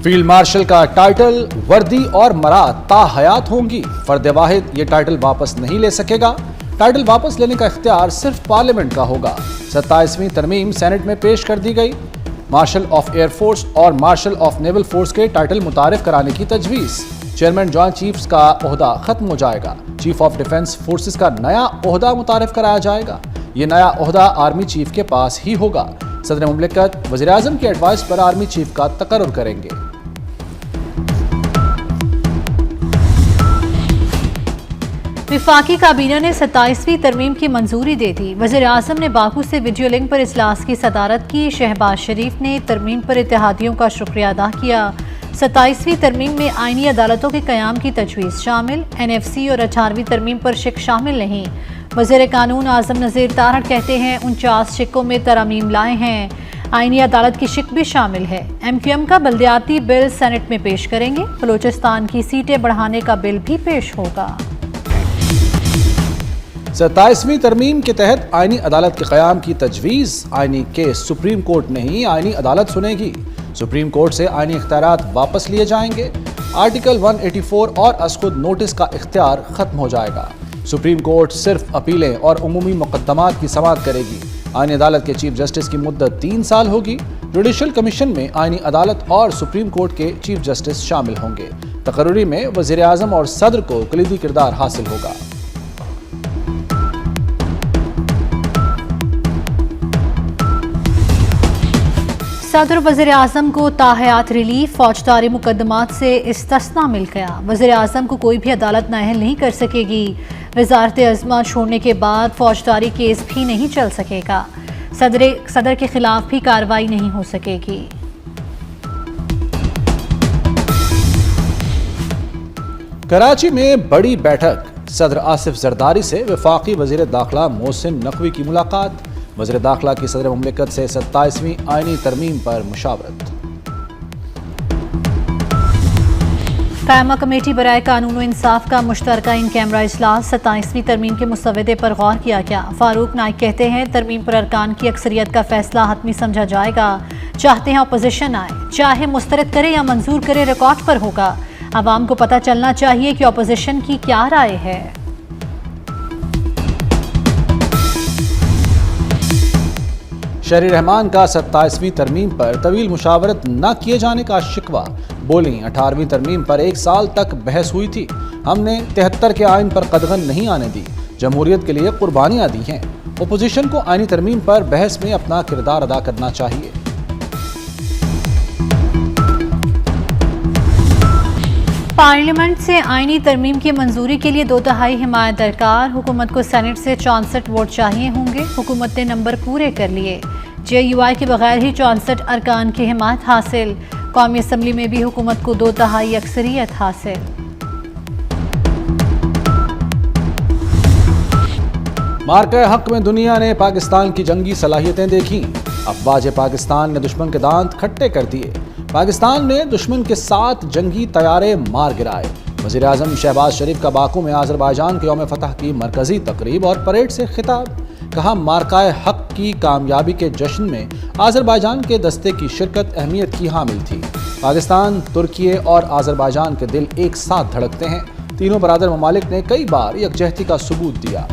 Field marshal کا title, وردی اور مراد تا حیات ہوں گی۔ فرد واحد یہ ٹائٹل واپس نہیں لے سکے گا۔ ٹائٹل واپس لینے کا اختیار صرف پارلیمنٹ کا ہوگا۔ 27ویں ترمیم سینٹ میں پیش کر دی گئی۔ مارشل آف ایئر فورس اور مارشل آف نیول فورس کے ٹائٹل متعارف کرانے کی تجویز۔ چیئرمین جوائنٹ چیفز کا عہدہ ختم ہو جائے گا۔ چیف آف ڈیفنس فورسز کا نیا عہدہ متعارف کرایا جائے گا۔ یہ نیا عہدہ آرمی چیف کے پاس ہی ہوگا۔ صدر مملکت وزیر اعظم کی ایڈوائس پر آرمی چیف کا تقرر کریں گے۔ وفاقی کابینہ نے 27ویں ترمیم کی منظوری دے دی۔ وزیر اعظم نے باکو سے ویڈیو لنک پر اجلاس کی صدارت کی۔ شہباز شریف نے ترمیم پر اتحادیوں کا شکریہ ادا کیا۔ 27ویں ترمیم میں آئینی عدالتوں کے قیام کی تجویز شامل۔ NFC اور 18ویں ترمیم پر شک شامل نہیں۔ وزیر قانون اعظم نذیر تارڑ کہتے ہیں 49 شکوں میں ترامیم لائے ہیں۔ آئینی عدالت کی شک بھی شامل ہے۔ MQM کا بلدیاتی بل سینٹ میں پیش کریں گے۔ بلوچستان کی سیٹیں بڑھانے کا بل بھی پیش ہوگا۔ 27ویں ترمیم کے تحت آئینی عدالت کے قیام کی تجویز۔ آئینی کیس سپریم کورٹ نہیں، آئینی عدالت سنے گی۔ سپریم کورٹ سے آئینی اختیارات واپس لیے جائیں گے۔ آرٹیکل 184 اور از خود نوٹس کا اختیار ختم ہو جائے گا۔ سپریم کورٹ صرف اپیلیں اور عمومی مقدمات کی سماعت کرے گی۔ آئینی عدالت کے چیف جسٹس کی مدت 3 سال ہوگی۔ جوڈیشل کمیشن میں آئینی عدالت اور سپریم کورٹ کے چیف جسٹس شامل ہوں گے۔ تقرری میں وزیر اعظم اور صدر کو کلیدی کردار حاصل ہوگا۔ صدر وزیر اعظم کو تاحیات ریلیف، فوجداری مقدمات سے استثنا مل گیا۔ وزیر اعظم کو کوئی بھی عدالت نااہل نہیں کر سکے گی۔ وزارت عظمیٰ چھوڑنے کے بعد فوجداری کیس بھی نہیں چل سکے گا۔ صدر کے خلاف بھی کارروائی نہیں ہو سکے گی۔ کراچی میں بڑی بیٹھک، صدر آصف زرداری سے وفاقی وزیر داخلہ محسن نقوی کی ملاقات۔ وزیر داخلہ کی صدر مملکت سے 27ویں آئینی ترمیم پر مشاورت۔ قائمہ کمیٹی برائے قانون و انصاف کا مشترکہ ان کیمرہ اجلاس۔ 27ویں ترمیم کے مسودے پر غور کیا گیا۔ فاروق نائک کہتے ہیں ترمیم پر ارکان کی اکثریت کا فیصلہ حتمی سمجھا جائے گا۔ چاہتے ہیں اپوزیشن آئے، چاہے مسترد کرے یا منظور کرے، ریکارڈ پر ہوگا۔ عوام کو پتہ چلنا چاہیے کہ اپوزیشن کی کیا رائے ہے۔ شہری رحمان کا 27ویں ترمیم پر طویل مشاورت نہ کیے جانے کا شکوہ۔ بولیں 18ویں ترمیم پر 1 سال تک بحث ہوئی تھی، ہم نے 73 کے آئین پر قدغن نہیں آنے دی، جمہوریت کے لیے قربانیاں دی ہیں۔ اپوزیشن کو آئینی ترمیم پر بحث میں اپنا کردار ادا کرنا چاہیے۔ پارلیمنٹ سے آئینی ترمیم کی منظوری کے لیے 2/3 حمایت درکار۔ حکومت کو سینٹ سے 64 ووٹ چاہیے ہوں گے۔ حکومت نے نمبر پورے کر لیے۔ JUI کے بغیر ہی 64 ارکان کی حمایت حاصل۔ قومی اسمبلی میں بھی حکومت کو 2/3 اکثریت حاصل۔ مارکہ حق میں دنیا نے پاکستان کی جنگی صلاحیتیں دیکھیں۔ افواج پاکستان نے دشمن کے دانت کھٹے کر دیے۔ پاکستان نے دشمن کے 7 جنگی طیارے مار گرائے۔ وزیر اعظم شہباز شریف کا باکو میں آذربائیجان کے یوم فتح کی مرکزی تقریب اور پریڈ سے خطاب۔ کہا مارکہ حق کی کامیابی کے جشن میں آذربائیجان کے دستے کی شرکت اہمیت کی حامل تھی۔ پاکستان، ترکیے اور آذربائیجان کے دل ایک ساتھ دھڑکتے ہیں۔ تینوں برادر ممالک نے کئی بار یکجہتی کا ثبوت دیا۔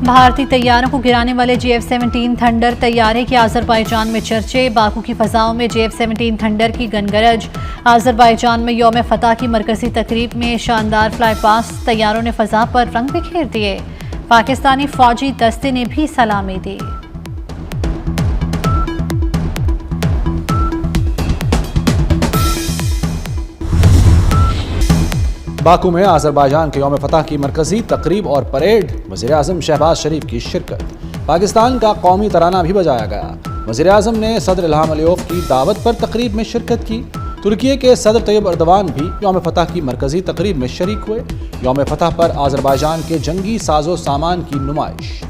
بھارتی طیاروں کو گرانے والے JF-17 تھنڈر طیارے کے آذربائیجان میں چرچے۔ باکو کی فضاؤں میں JF-17 تھنڈر کی گنگرج۔ آذربائیجان میں یوم فتح کی مرکزی تقریب میں شاندار فلائی پاسٹ، طیاروں نے فضا پر رنگ بکھیر دیے۔ پاکستانی فوجی دستے نے بھی سلامی دی۔ باکو میں آذربائیجان کے یوم فتح کی مرکزی تقریب اور پریڈ، وزیر اعظم شہباز شریف کی شرکت۔ پاکستان کا قومی ترانہ بھی بجایا گیا۔ وزیر اعظم نے صدر الہام علیوف کی دعوت پر تقریب میں شرکت کی۔ ترکیے کے صدر طیب اردوان بھی یوم فتح کی مرکزی تقریب میں شریک ہوئے۔ یوم فتح پر آذربائیجان کے جنگی ساز و سامان کی نمائش۔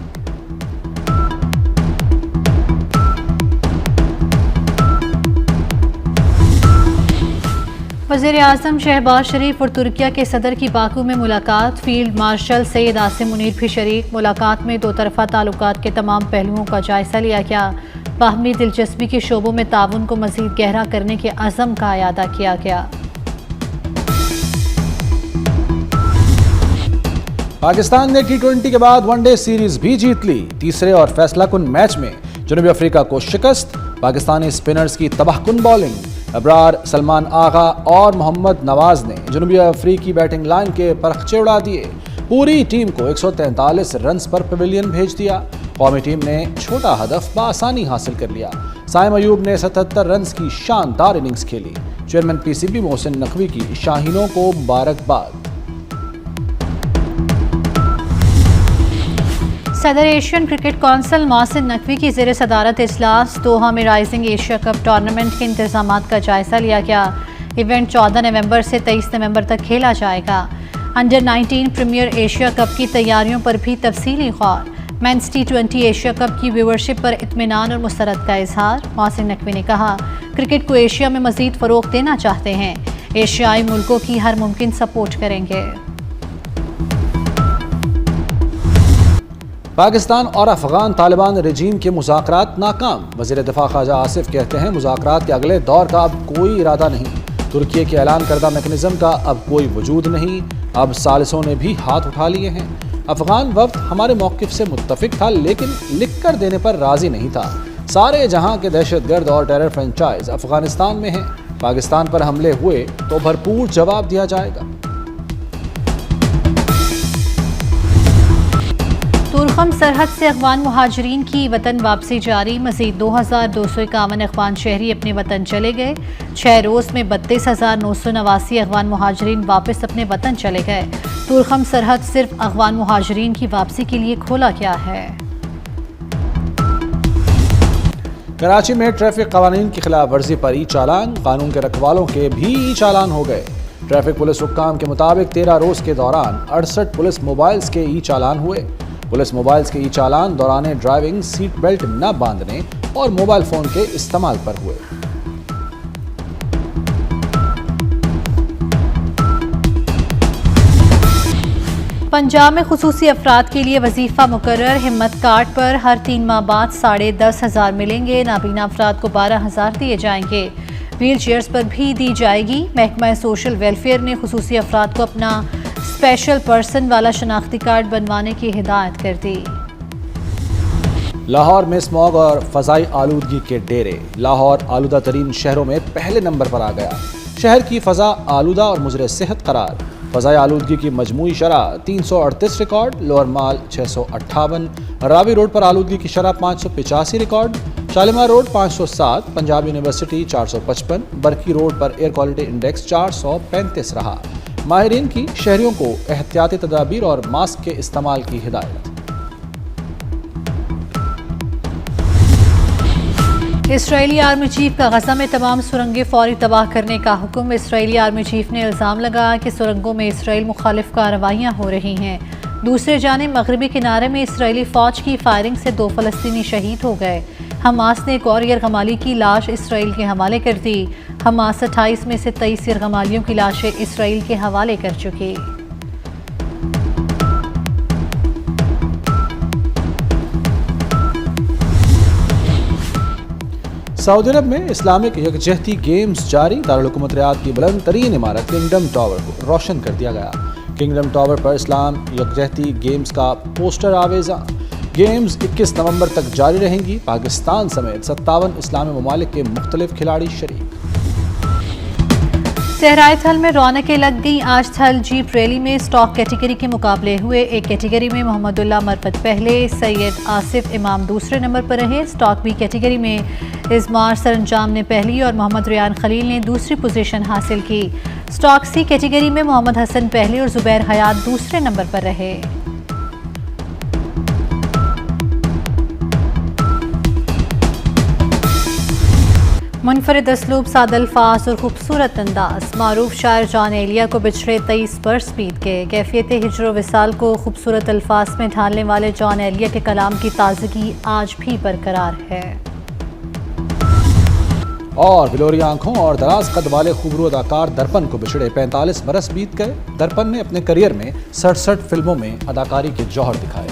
वज़ीर आज़म शहबाज शरीफ और तुर्किया के सदर की बाकू में मुलाकात। फील्ड मार्शल सैयद आसिम मुनीर भी शरीक। मुलाकात में दो तरफ़ा ताल्लुकात के तमाम पहलुओं का जायज़ा लिया गया। बाहमी दिलचस्पी के शोबों में ताउन को मज़ीद गहरा करने के अज़म का इयादा किया गया। पाकिस्तान ने T20 के बाद वनडे सीरीज भी जीत ली। तीसरे और फैसला कुन मैच में जनूबी अफ्रीका को शिकस्त। पाकिस्तानी स्पिनर्स की तबाहकुन बॉलिंग। अबरार, सलमान आगा और मोहम्मद नवाज ने जनूबी अफ्रीकी बैटिंग लाइन के परखचे उड़ा दिए। पूरी टीम को 143 रन्स पर पवेलियन भेज दिया। कौमी टीम ने छोटा हदफ बआसानी हासिल कर लिया। साइम अयूब ने 77 रन्स की शानदार इनिंग्स खेली। चेयरमैन PCB मोहसिन नकवी की शाहीनों को मुबारकबाद। सदर Asian cricket council Mohsin Naqvi की ज़ेर सदारत इजलास। दोहा में राइजिंग एशिया कप टूर्नामेंट के इंतजामात का जायज़ा लिया गया। इवेंट 14 नवंबर से 23 नवंबर तक खेला जाएगा। अंडर 19 प्रीमियर एशिया कप की तैयारियों पर भी तफसीली गौर। मेंस T20 एशिया कप की व्यूअरशिप पर इत्मीनान और मुस्तरद का इजहार। मोहसिन नकवी ने कहा, क्रिकेट को एशिया में मज़ीद फ़रोग़ देना चाहते हैं। एशियाई मुल्कों की हर मुमकिन सपोर्ट करेंगे। पाकिस्तान और अफगान तालिबान रजीम के मुज़ाकरात नाकाम। वज़ीर दिफा ख्वाजा आसिफ कहते हैं, मुज़ाकरात के अगले दौर का अब कोई इरादा नहीं। तुर्की के ऐलान करदा मैकेनिज़्म का अब कोई वजूद नहीं। अब सालिसों ने भी हाथ उठा लिए हैं। अफगान वफ्द हमारे मौक़िफ़ से मुत्तफ़िक था, लेकिन लिख कर देने पर राज़ी नहीं था। सारे जहां के दहशतगर्द और टेरर फ्रेंचाइज अफगानिस्तान में हैं। पाकिस्तान पर हमले हुए तो भरपूर जवाब दिया जाएगा। तुर्खम सरहद से अफगान मुहाजिरीन की वतन वापसी जारी। मज़ीद 2251 अफगान शहरी अपने वतन चले गए। 6 रोज़ में 32,989 अफगान मुहाजिरीन वापस अपने वतन चले गए। तुर्खम सरहद सिर्फ अफगान मुहाजिरीन की वापसी के लिए खोला गया है। कराची में ट्रैफिक कवानीन की खिलाफ वर्जी पर ई चालान। कानून के रखवालों के भी ई चालान हो गए। ट्रैफिक पुलिस हुक्काम के मुताबिक 13 रोज़ के दौरान 68 पुलिस मोबाइल्स के ई चालान हुए। पुलिस मोबाइल्स के ई चालान दौरान ड्राइविंग, सीट बेल्ट न बांधने और मोबाइल फ़ोन के इस्तेमाल पर हुए। पंजाब में खुसूसी अफराद के लिए वजीफ़ा मुकर्रर। हिम्मत कार्ड पर हर 3 माह बाद 10,500 मिलेंगे। नाबीना अफराद को 12,000 दिए जाएंगे। व्हील चेयर्स पर भी दी जाएगी। महकमा सोशल वेलफेयर ने खुसूसी अफराद को अपना स्पेशल पर्सन वाला शनाख्ती कार्ड बनवाने की हिदायत कर दी। लाहौर में स्मॉग और फ़ज़ाई आलूदगी के डेरे। लाहौर आलूदा तरीन शहरों में पहले नंबर पर आ गया। शहर की फ़ज़ा आलूदा और मुज़र सेहत करार। फ़ज़ाई आलूदगी की मजमूई शरह 338 record. Lower mall 658। Ravi road पर आलूदगी की शरह 585 record. Shalimar road 507। Punjab university 455। Barki road पर एयर क्वालिटी इंडेक्स 435 रहा। माहिरीन की शहरियों को एहतियाती तदाबीर और मास्क के इस्तेमाल की हिदायत। इसराइली आर्मी चीफ का गजा में तमाम सुरंगें फौरी तबाह करने का हुक्म। इसराइली आर्मी चीफ ने इल्ज़ाम लगाया कि सुरंगों में इसराइल मुखालिफ कार्रवाइयाँ हो रही हैं। दूसरे जानिब मगरबी किनारे में इसराइली फ़ौज की फायरिंग से 2 फ़लस्तीनी शहीद हो गए। हमास ने एक और यरगमाली की लाश इसराइल के हवाले कर दी। हमास 28 में से 23 यरगमालियों की लाशें इसराइल के हवाले कर चुकी। सऊदी अरब में इस्लामिक यकजहती गेम्स जारी। दारुल हुकूमत रियाद की बुलंद तरीन इमारत किंगडम टावर को रोशन कर दिया गया। किंगडम टावर पर इस्लाम यकजहती गेम्स का पोस्टर आवेजा। गेम्स 21 नवंबर तक जारी रहेंगी। पाकिस्तान समेत 57 इस्लामी ममालिक के मुख्तलिफ खिलाड़ी शरीक। सहराए थल में रौनकें लग गईं। आज थल जीप रैली में स्टॉक कैटेगरी के मुकाबले हुए। एक कैटेगरी में मोहम्मदुल्लाह मरपत पहले, सैयद आसिफ इमाम दूसरे नंबर पर रहे। स्टॉक बी कैटेगरी में इज़मार सरंजाम ने पहली और मोहम्मद रियान खलील ने दूसरी पोजीशन हासिल की। स्टॉक सी कैटेगरी में मोहम्मद हसन पहले और जुबैर हयात दूसरे नंबर पर रहे। मुनफरिद असलूब, सादा अल्फाज और खूबसूरत अंदाज। मारूफ शायर जॉन एलिया को बिछड़े 23 बरस बीत गए। कैफियत हिज्र विसाल को खूबसूरत अल्फाज में ढालने वाले जॉन एलिया के कलाम की ताजगी आज भी बरकरार है। اور بلوری آنکھوں اور دراز قد والے خوبرو اداکار درپن کو بچھڑے 45 برس بیت گئے۔ درپن نے اپنے کیریئر میں 67 فلموں میں اداکاری کے جوہر دکھائے۔